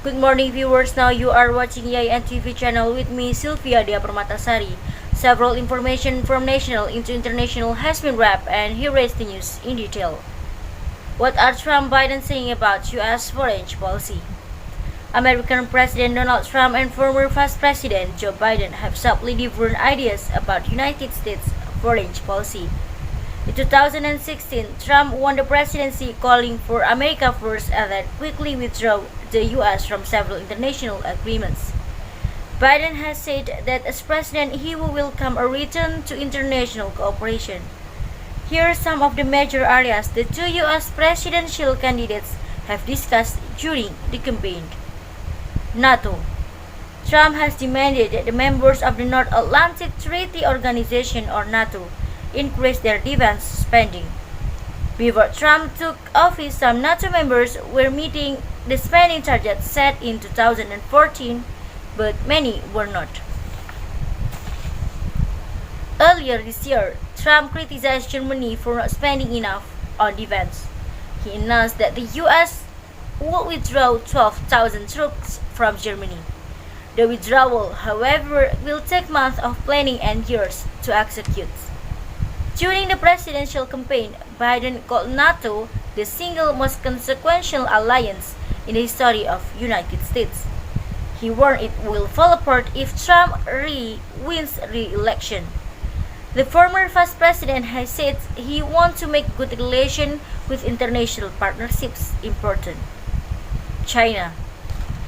Good morning viewers, now you are watching Yeayyy TV channel with me Sylvia Dia Permatasari. Several information from national into international has been wrapped and here is the news in detail. What are Trump Biden saying about US foreign policy? American President Donald Trump and former Vice President Joe Biden have subtly different ideas about United States foreign policy. In 2016, Trump won the presidency calling for America first and then quickly withdrew the US from several international agreements. Biden has said that as president he will welcome a return to international cooperation. Here are some of the major areas the two US presidential candidates have discussed during the campaign. NATO. Trump has demanded that the members of the North Atlantic Treaty Organization or NATO increase their defense spending. Before Trump took office, some NATO members were meeting the spending target set in 2014, but many were not. Earlier this year, Trump criticized Germany for not spending enough on defense. He announced that the US would withdraw 12,000 troops from Germany. The withdrawal, however, will take months of planning and years to execute. During the presidential campaign, Biden called NATO the single most consequential alliance in the history of United States. He warned it will fall apart if Trump wins re-election. The former Vice President has said he wants to make good relations with international partnerships important. China.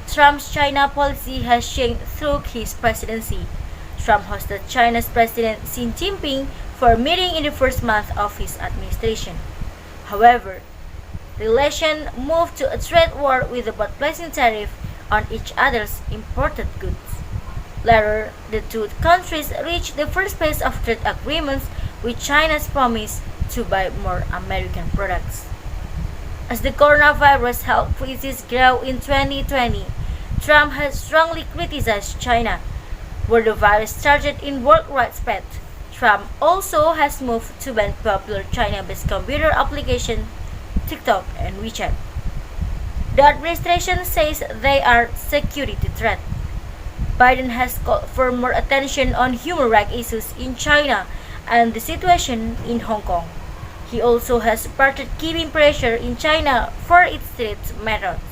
Trump's China policy has changed through his presidency. Trump hosted China's President Xi Jinping for a meeting in the first month of his administration. However, relations moved to a trade war with about placing tariffs on each other's imported goods. Later, the two countries reached the first phase of trade agreements with China's promise to buy more American products. As the coronavirus health crisis grew in 2020, Trump has strongly criticized China, where the virus started in worldwide spread. Trump also has moved to ban popular China-based computer applications TikTok and WeChat. The administration says they are security threat. Biden has called for more attention on human rights issues in China and the situation in Hong Kong. He also has started keeping pressure in China for its trade methods.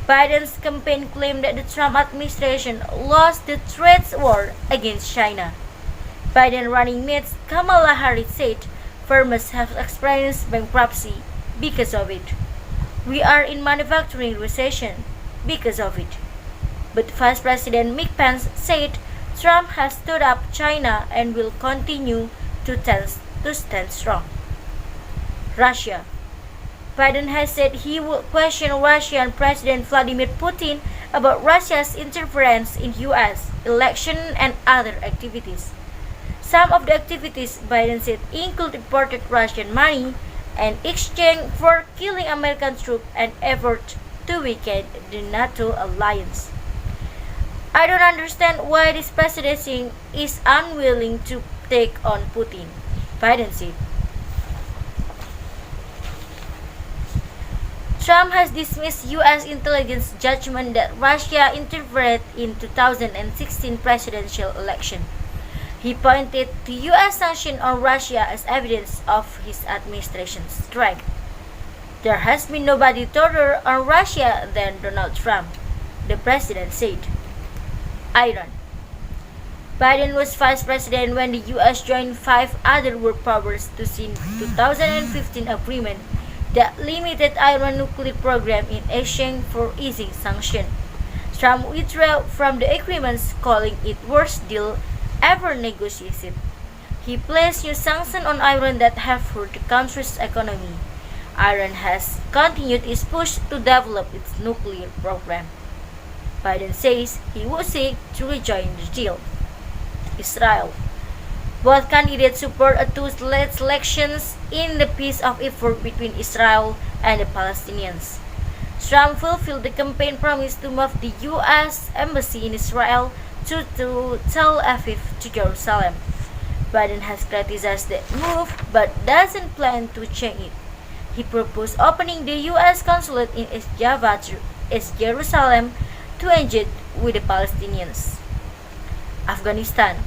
Biden's campaign claimed that the Trump administration lost the trade war against China. Biden running mate Kamala Harris said firms have experienced bankruptcy because of it. We are in manufacturing recession because of it. But Vice President Mike Pence said Trump has stood up China and will continue to stand strong. Russia. Biden has said he will question Russian President Vladimir Putin about Russia's interference in U.S. election and other activities. Some of the activities, Biden said, include imported Russian money and exchange for killing American troops and effort to weaken the NATO alliance. I don't understand why this presidency is unwilling to take on Putin, Biden said. Trump has dismissed U.S. intelligence judgment that Russia interfered in 2016 presidential election. He pointed to U.S. sanctions on Russia as evidence of his administration's strength. There has been nobody tougher on Russia than Donald Trump, the president said. Iran. Biden was vice president when the U.S. joined 5 other world powers to sign 2015 agreement that limited Iran nuclear program in exchange for easing sanctions. Trump withdrew from the agreements, calling it worst deal ever negotiated. He placed new sanctions on Iran that have hurt the country's economy. Iran has continued its push to develop its nuclear program. Biden says he will seek to rejoin the deal. Israel. Both candidates support a two-state elections in the peace of effort between Israel and the Palestinians. Trump fulfilled the campaign promise to move the U.S. Embassy in Israel to Tel Aviv to Jerusalem. Biden has criticized the move but doesn't plan to change it. He proposed opening the U.S. consulate in East Java East Jerusalem to engage with the Palestinians. Afghanistan.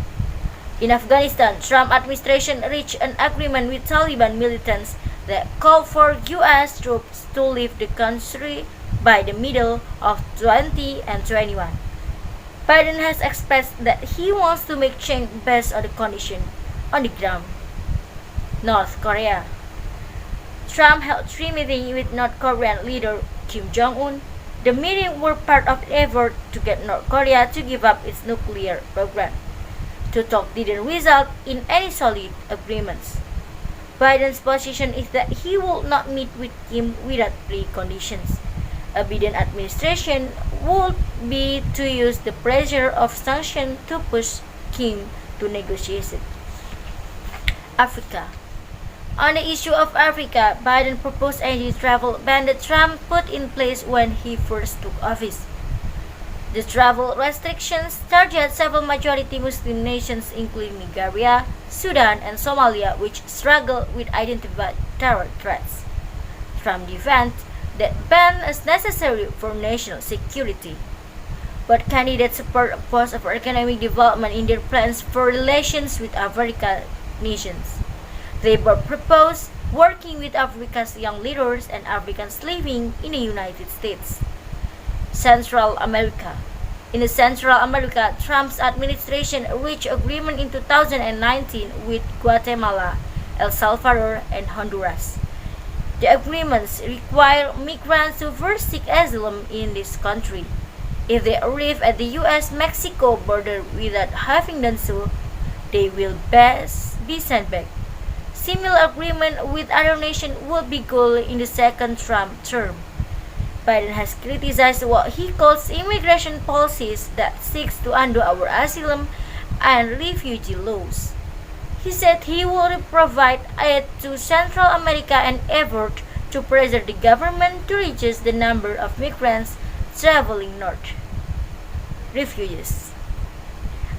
In Afghanistan, Trump administration reached an agreement with Taliban militants that called for U.S. troops to leave the country by the middle of 2021. Biden has expressed that he wants to make change based on the condition on the ground. North Korea. Trump held 3 meetings with North Korean leader Kim Jong-un. The meetings were part of an effort to get North Korea to give up its nuclear program. The talk didn't result in any solid agreements. Biden's position is that he will not meet with Kim without preconditions. A Biden administration would be to use the pressure of sanctions to push Kim to negotiate. Africa. On the issue of Africa, Biden proposed a travel ban that Trump put in place when he first took office. The travel restrictions target several majority Muslim nations including Nigeria, Sudan, and Somalia, which struggle with identified terror threats. Trump defended that ban is necessary for national security. But candidates support a pause of economic development in their plans for relations with African nations. They both propose working with Africa's young leaders and Africans living in the United States. Central America. In Central America, Trump's administration reached agreement in 2019 with Guatemala, El Salvador, and Honduras. The agreements require migrants to first seek asylum in this country. If they arrive at the U.S.-Mexico border without having done so, they will be sent back. Similar agreement with other nations will be goal in the second Trump term. Biden has criticized what he calls immigration policies that seeks to undo our asylum and refugee laws. He said he will provide aid to Central America and effort to pressure the government to reduce the number of migrants traveling north. Refugees.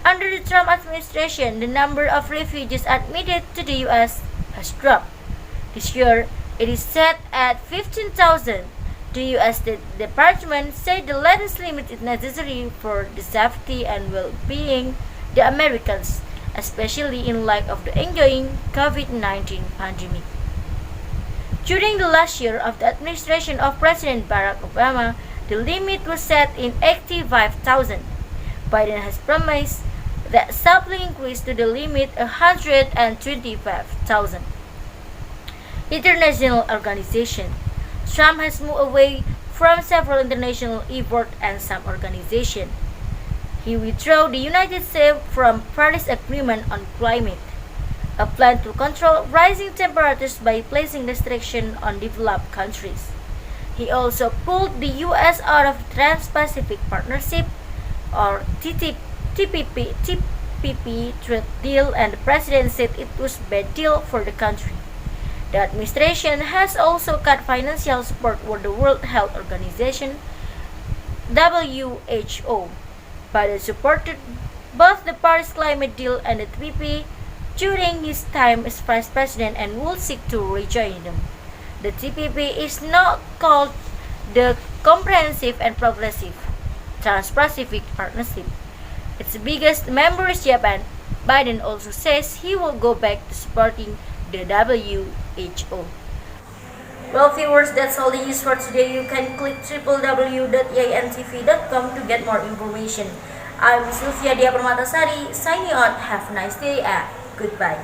Under the Trump administration, the number of refugees admitted to the U.S. has dropped. This year, it is set at 15,000. The U.S. State Department said the latest limit is necessary for the safety and well-being of the Americans, especially in light of the ongoing COVID-19 pandemic. During the last year of the administration of President Barack Obama, the limit was set in 85,000. Biden has promised that supply increase to the limit 125,000. International organization. Trump has moved away from several international efforts and some organizations. He withdrew the United States from Paris Agreement on climate, a plan to control rising temperatures by placing restrictions on developed countries. He also pulled the U.S. out of the Trans-Pacific Partnership, or TPP trade deal, and the president said it was a bad deal for the country. The administration has also cut financial support for the World Health Organization, WHO. Biden supported both the Paris climate deal and the TPP during his time as vice president and will seek to rejoin them. The TPP is now called the Comprehensive and Progressive Trans-Pacific Partnership. Its biggest member is Japan. Biden also says he will go back to supporting the WHO. Well, viewers, that's all the news for today. You can click www.yeayyntv.com to get more information. I'm Sylvia Dia Permatasari, signing out. Have a nice day and goodbye.